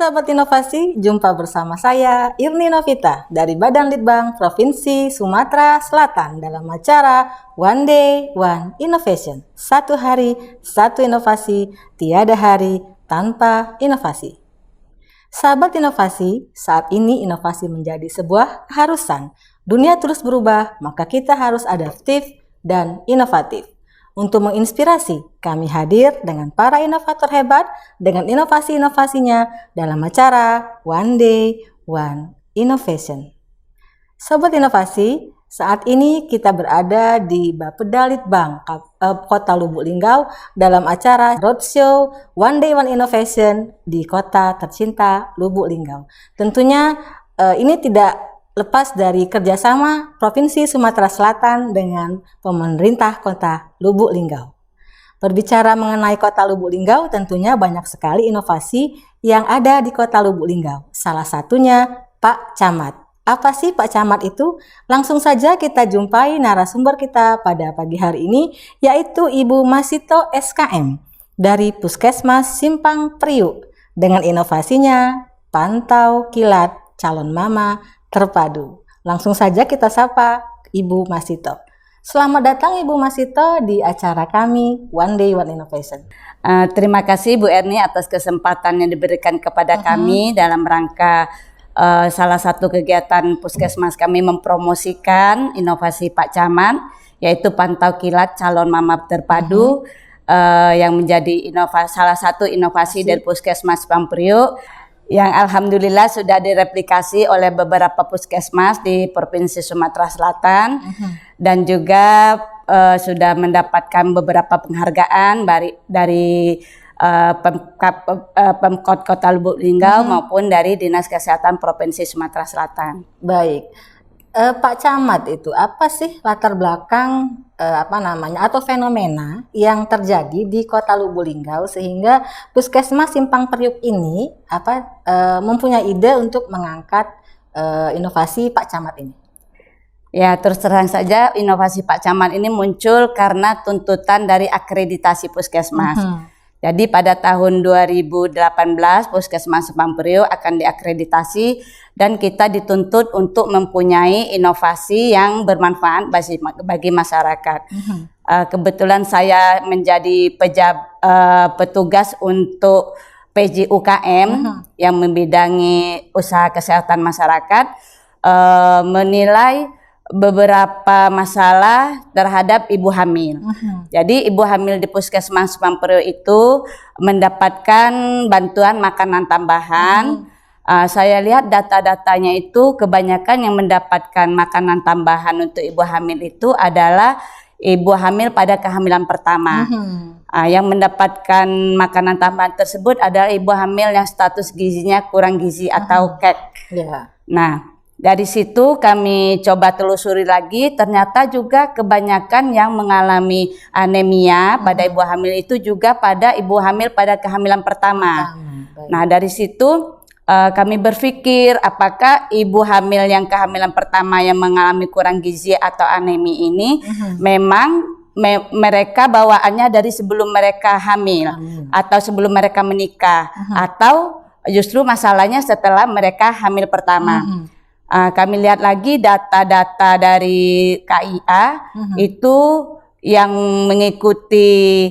sahabat inovasi, jumpa bersama saya Irni Novita dari Badan Litbang Provinsi Sumatera Selatan dalam acara One Day One Innovation. Satu hari, satu inovasi, tiada hari tanpa inovasi. Sahabat inovasi, saat ini inovasi menjadi sebuah keharusan. Dunia terus berubah, maka kita harus adaptif dan inovatif. Untuk menginspirasi, kami hadir dengan para inovator hebat dengan inovasi-inovasinya dalam acara One Day, One Innovation. Sobat inovasi, saat ini kita berada di Bapeda Litbang, Kota Lubuk Linggau dalam acara Roadshow One Day, One Innovation di kota tercinta Lubuk Linggau. Tentunya ini tidak lepas dari kerjasama Provinsi Sumatera Selatan dengan pemerintah Kota Lubuk Linggau. Berbicara mengenai Kota Lubuk Linggau, tentunya banyak sekali inovasi yang ada di Kota Lubuk Linggau. Salah satunya Pak Camat. Apa sih Pak Camat itu? Langsung saja kita jumpai narasumber kita pada pagi hari ini, yaitu Ibu Masito SKM dari Puskesmas Simpang Priuk dengan inovasinya Pantau Kilat Calon Mama Terpadu. Langsung saja kita sapa Ibu Masito. Selamat datang Ibu Masito di acara kami One Day One Innovation. Terima kasih Bu Erni atas kesempatan yang diberikan kepada kami dalam rangka salah satu kegiatan puskesmas kami mempromosikan inovasi Pak Camat, yaitu Pantau Kilat Calon Mama Terpadu yang menjadi salah satu inovasi dari Puskesmas Simpang Priuk, yang alhamdulillah sudah direplikasi oleh beberapa puskesmas di Provinsi Sumatera Selatan dan juga sudah mendapatkan beberapa penghargaan dari Pemkot Kota Lubuk Linggau maupun dari Dinas Kesehatan Provinsi Sumatera Selatan. Baik, Pak Camat itu apa sih latar belakang atau fenomena yang terjadi di Kota Lubuk Linggau sehingga Puskesmas Simpang Priuk ini mempunyai ide untuk mengangkat inovasi Pak Camat ini? Ya, terus terang saja inovasi Pak Camat ini muncul karena tuntutan dari akreditasi puskesmas. Jadi pada tahun 2018 Puskesmas Simpang Priuk akan diakreditasi dan kita dituntut untuk mempunyai inovasi yang bermanfaat bagi masyarakat. Kebetulan saya menjadi petugas untuk PJUKM yang membidangi usaha kesehatan masyarakat, menilai beberapa masalah terhadap ibu hamil. Jadi ibu hamil di Puskesmas Simpang Priuk itu mendapatkan bantuan makanan tambahan. Saya lihat data-datanya itu kebanyakan yang mendapatkan makanan tambahan untuk ibu hamil itu adalah ibu hamil pada kehamilan pertama. Yang mendapatkan makanan tambahan tersebut adalah ibu hamil yang status gizinya kurang gizi atau KEK. Nah, dari situ kami coba telusuri lagi, ternyata juga kebanyakan yang mengalami anemia pada ibu hamil itu juga pada ibu hamil pada kehamilan pertama. Nah, dari situ kami berpikir apakah ibu hamil yang kehamilan pertama yang mengalami kurang gizi atau anemi ini memang mereka bawaannya dari sebelum mereka hamil atau sebelum mereka menikah atau justru masalahnya setelah mereka hamil pertama. Kami lihat lagi data-data dari KIA itu yang mengikuti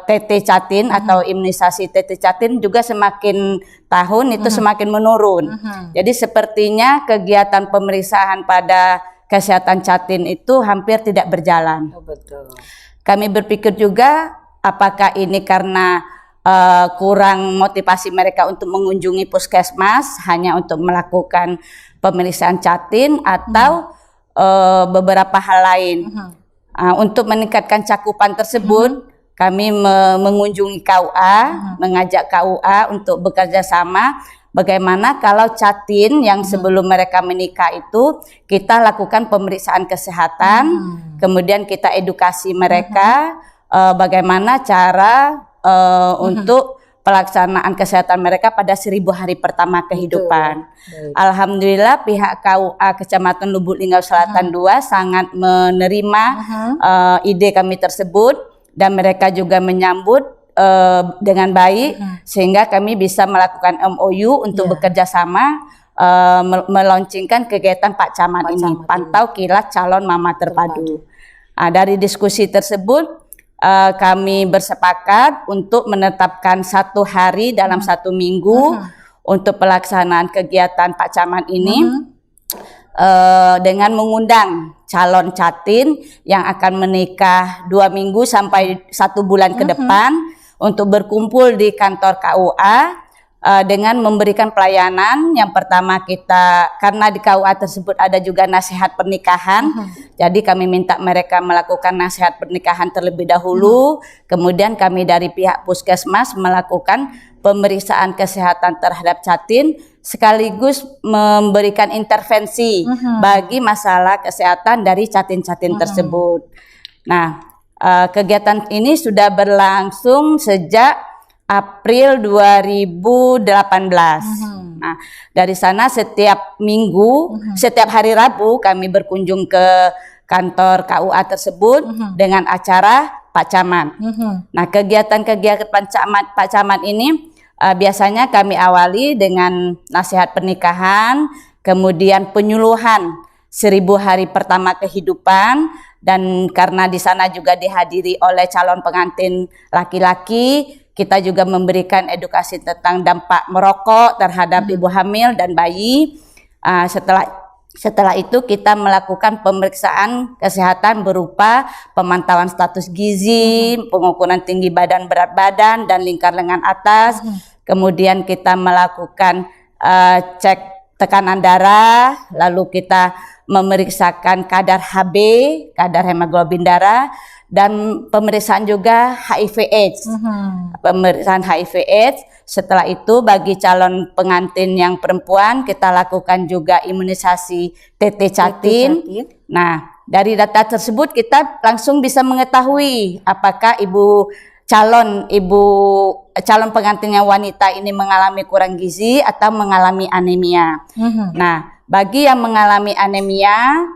TT Catin atau imunisasi TT Catin juga semakin tahun itu semakin menurun. Jadi sepertinya kegiatan pemeriksaan pada kesehatan Catin itu hampir tidak berjalan. Kami berpikir juga apakah ini karena kurang motivasi mereka untuk mengunjungi puskesmas hanya untuk melakukan pemeriksaan Catin atau beberapa hal lain. Untuk meningkatkan cakupan tersebut, kami mengunjungi KUA, mengajak KUA untuk bekerja sama. Bagaimana kalau Catin yang sebelum mereka menikah itu kita lakukan pemeriksaan kesehatan, kemudian kita edukasi mereka bagaimana cara untuk pelaksanaan kesehatan mereka pada 1000 hari pertama kehidupan. Alhamdulillah pihak KUA Kecamatan Lubuk Linggau Selatan 2 sangat menerima ide kami tersebut dan mereka juga menyambut dengan baik sehingga kami bisa melakukan MOU untuk bekerja sama meluncurkan kegiatan Pak Camat ini, pantau kilat calon mama terpadu. Dari diskusi tersebut kami bersepakat untuk menetapkan 1 hari dalam 1 minggu untuk pelaksanaan kegiatan Pak Camat ini dengan mengundang calon catin yang akan menikah 2 minggu sampai 1 bulan ke depan untuk berkumpul di kantor KUA. Dengan memberikan pelayanan. Yang pertama kita, karena di KUA tersebut ada juga nasihat pernikahan, jadi kami minta mereka melakukan nasihat pernikahan terlebih dahulu, kemudian kami dari pihak puskesmas melakukan pemeriksaan kesehatan terhadap catin, sekaligus memberikan intervensi bagi masalah kesehatan dari catin-catin tersebut. Nah, kegiatan ini sudah berlangsung sejak April 2018. Nah, dari sana setiap minggu, setiap hari Rabu kami berkunjung ke kantor KUA tersebut dengan acara Pak Camat. Nah, kegiatan-kegiatan Pak Camat ini biasanya kami awali dengan nasihat pernikahan, kemudian penyuluhan 1000 hari pertama kehidupan, dan karena di sana juga dihadiri oleh calon pengantin laki-laki, kita juga memberikan edukasi tentang dampak merokok terhadap ibu hamil dan bayi. Setelah itu kita melakukan pemeriksaan kesehatan berupa pemantauan status gizi, pengukuran tinggi badan, berat badan, dan lingkar lengan atas. Kemudian kita melakukan cek tekanan darah, lalu kita memeriksakan kadar HB, kadar hemoglobin darah, dan pemeriksaan juga HIV/AIDS. Pemeriksaan HIV/AIDS. Setelah itu bagi calon pengantin yang perempuan kita lakukan juga imunisasi TT catin. Nah, dari data tersebut kita langsung bisa mengetahui apakah calon pengantin yang wanita ini mengalami kurang gizi atau mengalami anemia. Nah, bagi yang mengalami anemia,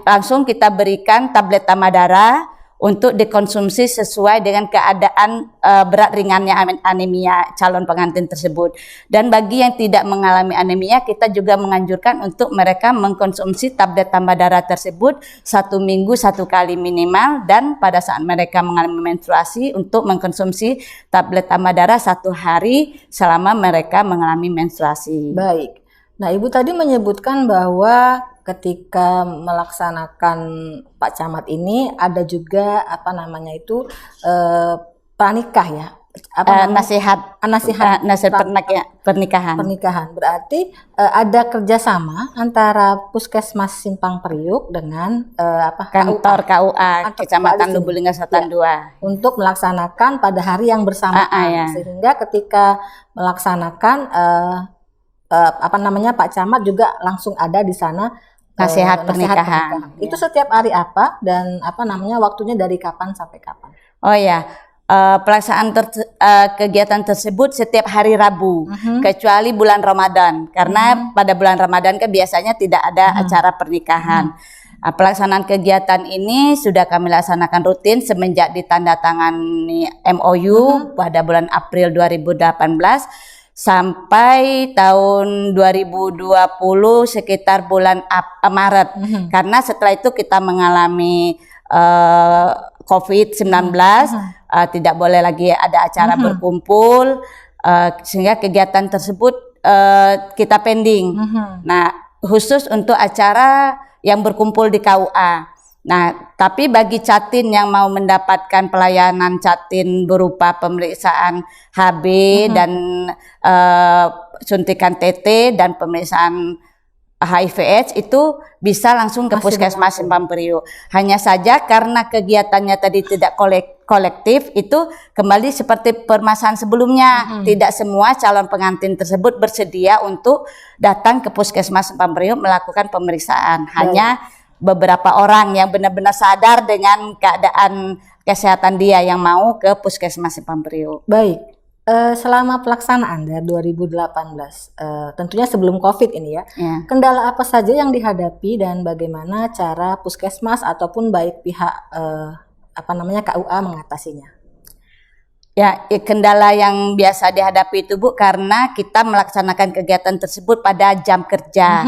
langsung kita berikan tablet tambah darah untuk dikonsumsi sesuai dengan keadaan berat ringannya anemia calon pengantin tersebut. Dan bagi yang tidak mengalami anemia, kita juga menganjurkan untuk mereka mengkonsumsi tablet tambah darah tersebut 1 minggu 1 kali minimal, dan pada saat mereka mengalami menstruasi untuk mengkonsumsi tablet tambah darah 1 hari selama mereka mengalami menstruasi. Baik. Nah, Ibu tadi menyebutkan bahwa ketika melaksanakan Pak Camat ini ada juga pranikah ya, nasihat pernikahan. Berarti ada kerjasama antara Puskesmas Simpang Priuk dengan kantor KUA Kecamatan Lubulingga Selatan 2 untuk melaksanakan pada hari yang bersamaan, sehingga ketika melaksanakan Pak Camat juga langsung ada di sana nasihat pernikahan. Itu setiap hari apa dan waktunya dari kapan sampai kapan? Oh ya, pelaksanaan kegiatan tersebut setiap hari Rabu, kecuali bulan Ramadan, karena pada bulan Ramadan kan biasanya tidak ada acara pernikahan. Pelaksanaan kegiatan ini sudah kami laksanakan rutin semenjak ditandatangani MOU pada bulan April 2018 sampai tahun 2020 sekitar bulan Maret. Karena setelah itu kita mengalami COVID-19, tidak boleh lagi ada acara berkumpul, sehingga kegiatan tersebut kita pending. Nah, khusus untuk acara yang berkumpul di KUA. Nah, tapi bagi catin yang mau mendapatkan pelayanan catin berupa pemeriksaan HB dan suntikan TT dan pemeriksaan HIV/AIDS itu bisa langsung ke Puskesmas Simpang Priuk. Hanya saja karena kegiatannya tadi tidak kolektif, itu kembali seperti permasalahan sebelumnya. Tidak semua calon pengantin tersebut bersedia untuk datang ke Puskesmas Simpang Priuk melakukan pemeriksaan. Hanya beberapa orang yang benar-benar sadar dengan keadaan kesehatan dia yang mau ke Puskesmas Simpang Priuk. Baik, selama pelaksanaan dari 2018, tentunya sebelum COVID ini ya, kendala apa saja yang dihadapi dan bagaimana cara Puskesmas ataupun baik pihak KUA mengatasinya? Ya, kendala yang biasa dihadapi itu Bu karena kita melaksanakan kegiatan tersebut pada jam kerja.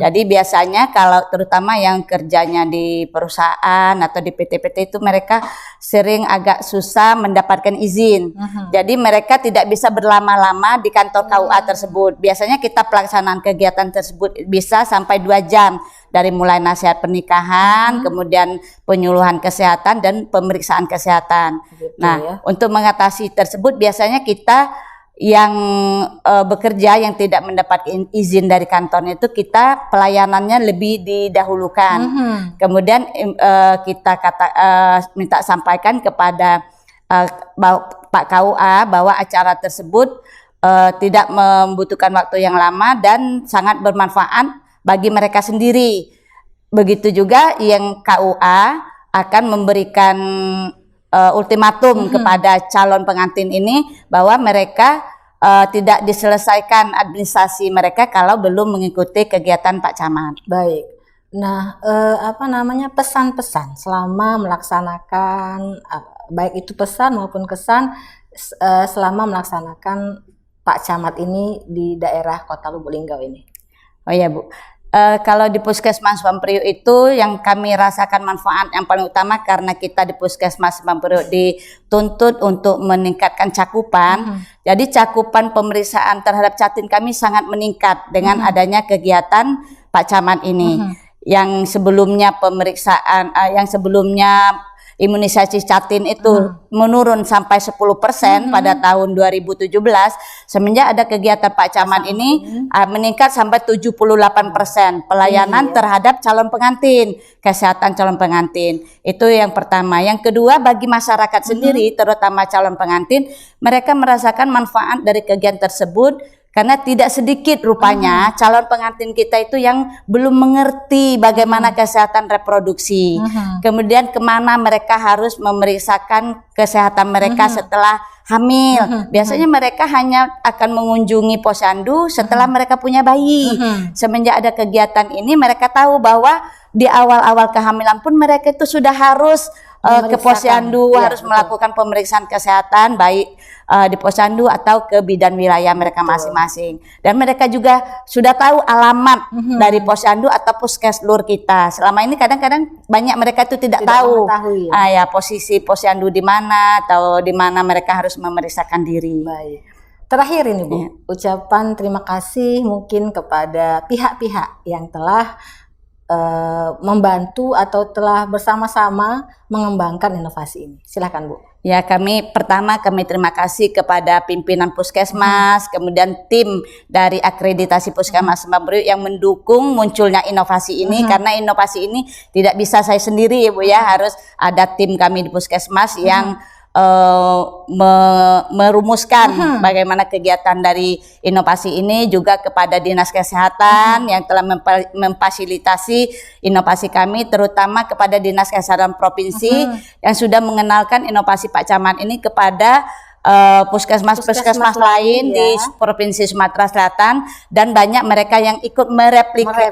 Jadi biasanya kalau terutama yang kerjanya di perusahaan atau di PT-PT itu mereka sering agak susah mendapatkan izin. Jadi mereka tidak bisa berlama-lama di kantor KUA tersebut. Biasanya kita pelaksanaan kegiatan tersebut bisa sampai 2 jam. Dari mulai nasihat pernikahan, kemudian penyuluhan kesehatan dan pemeriksaan kesehatan. Gitu, nah, untuk mengatasi tersebut biasanya kita yang bekerja yang tidak mendapat izin dari kantornya itu kita pelayanannya lebih didahulukan. Kemudian kita minta sampaikan kepada Pak KUA bahwa acara tersebut tidak membutuhkan waktu yang lama dan sangat bermanfaat bagi mereka sendiri. Begitu juga yang KUA akan memberikan ultimatum kepada calon pengantin ini bahwa mereka tidak diselesaikan administrasi mereka kalau belum mengikuti kegiatan Pak Camat. Baik. Nah, pesan-pesan selama melaksanakan baik itu pesan maupun kesan selama melaksanakan Pak Camat ini di daerah Kota Lubuk Linggau ini. Oh ya Bu. Kalau di Puskesmas Simpang Priuk itu yang kami rasakan manfaat yang paling utama karena kita di Puskesmas Simpang Priuk dituntut untuk meningkatkan cakupan. Jadi cakupan pemeriksaan terhadap catin kami sangat meningkat dengan adanya kegiatan Pak Camat ini. Yang sebelumnya pemeriksaan, yang sebelumnya imunisasi catin itu menurun sampai 10% pada tahun 2017. Semenjak ada kegiatan Pak Camat ini meningkat sampai 78% pelayanan terhadap calon pengantin, kesehatan calon pengantin. Itu yang pertama. Yang kedua, bagi masyarakat sendiri terutama calon pengantin, mereka merasakan manfaat dari kegiatan tersebut. Karena tidak sedikit rupanya calon pengantin kita itu yang belum mengerti bagaimana kesehatan reproduksi. Kemudian kemana mereka harus memeriksakan kesehatan mereka setelah hamil. Biasanya mereka hanya akan mengunjungi posyandu setelah mereka punya bayi. Semenjak ada kegiatan ini mereka tahu bahwa di awal-awal kehamilan pun mereka itu sudah harus ke posyandu, harus melakukan pemeriksaan kesehatan baik di posyandu atau ke bidan wilayah mereka masing-masing. Dan mereka juga sudah tahu alamat dari posyandu atau puskeslur kita. Selama ini kadang-kadang banyak mereka itu tidak tahu ya posisi posyandu di mana atau di mana mereka harus memeriksakan diri. Baik. Terakhir ini Bu, ucapan terima kasih mungkin kepada pihak-pihak yang telah membantu atau telah bersama-sama mengembangkan inovasi ini. Silakan Bu. Ya, kami terima kasih kepada pimpinan Puskesmas, kemudian tim dari akreditasi Puskesmas Simpang Priuk yang mendukung munculnya inovasi ini, karena inovasi ini tidak bisa saya sendiri ya Bu ya, harus ada tim kami di Puskesmas yang merumuskan bagaimana kegiatan dari inovasi ini, juga kepada Dinas Kesehatan yang telah memfasilitasi inovasi kami, terutama kepada Dinas Kesehatan Provinsi yang sudah mengenalkan inovasi Pak Camat ini kepada puskesmas lain di Provinsi Sumatera Selatan, dan banyak mereka yang ikut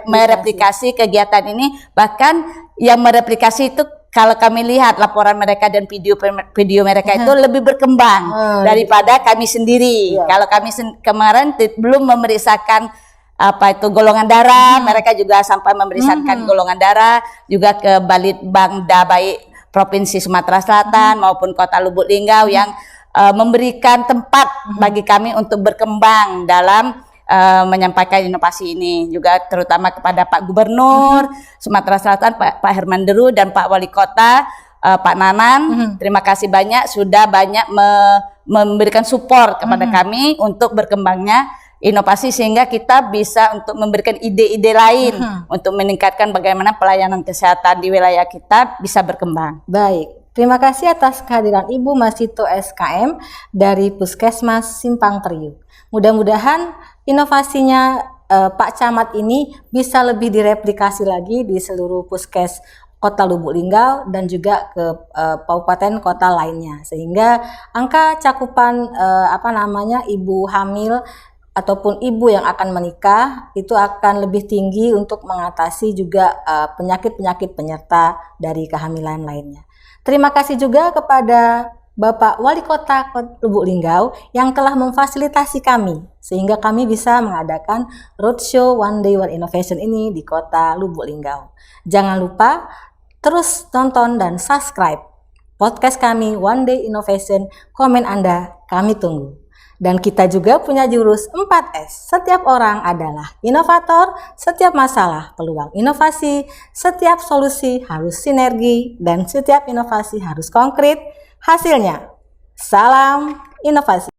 mereplikasi kegiatan ini. Bahkan yang mereplikasi itu kalau kami lihat laporan mereka dan video mereka itu lebih berkembang daripada kami sendiri. Kalau kami kemarin belum memeriksakan golongan darah, mereka juga sampai memeriksakan golongan darah juga ke Balitbang Dabai Provinsi Sumatera Selatan maupun Kota Lubuk Linggau yang memberikan tempat bagi kami untuk berkembang dalam menyampaikan inovasi ini, juga terutama kepada Pak Gubernur Sumatera Selatan Pak Herman Deru dan Pak Wali Kota Pak Nanan. Terima kasih banyak sudah banyak memberikan support kepada kami untuk berkembangnya inovasi, sehingga kita bisa untuk memberikan ide-ide lain untuk meningkatkan bagaimana pelayanan kesehatan di wilayah kita bisa berkembang. Baik. Terima kasih atas kehadiran Ibu Masito SKM dari Puskesmas Simpang Priuk. Mudah-mudahan inovasinya Pak Camat ini bisa lebih direplikasi lagi di seluruh puskes Kota Lubuk Linggau dan juga ke kabupaten kota lainnya, sehingga angka cakupan ibu hamil ataupun ibu yang akan menikah itu akan lebih tinggi untuk mengatasi juga penyakit-penyakit penyerta dari kehamilan lainnya. Terima kasih juga kepada Bapak Wali Kota Lubuk Linggau yang telah memfasilitasi kami sehingga kami bisa mengadakan roadshow One Day One Innovation ini di Kota Lubuk Linggau. Jangan lupa terus tonton dan subscribe podcast kami One Day Innovation. Komen Anda kami tunggu. Dan kita juga punya jurus 4S. Setiap orang adalah inovator, setiap masalah peluang inovasi, setiap solusi harus sinergi, dan setiap inovasi harus konkret hasilnya. Salam inovasi.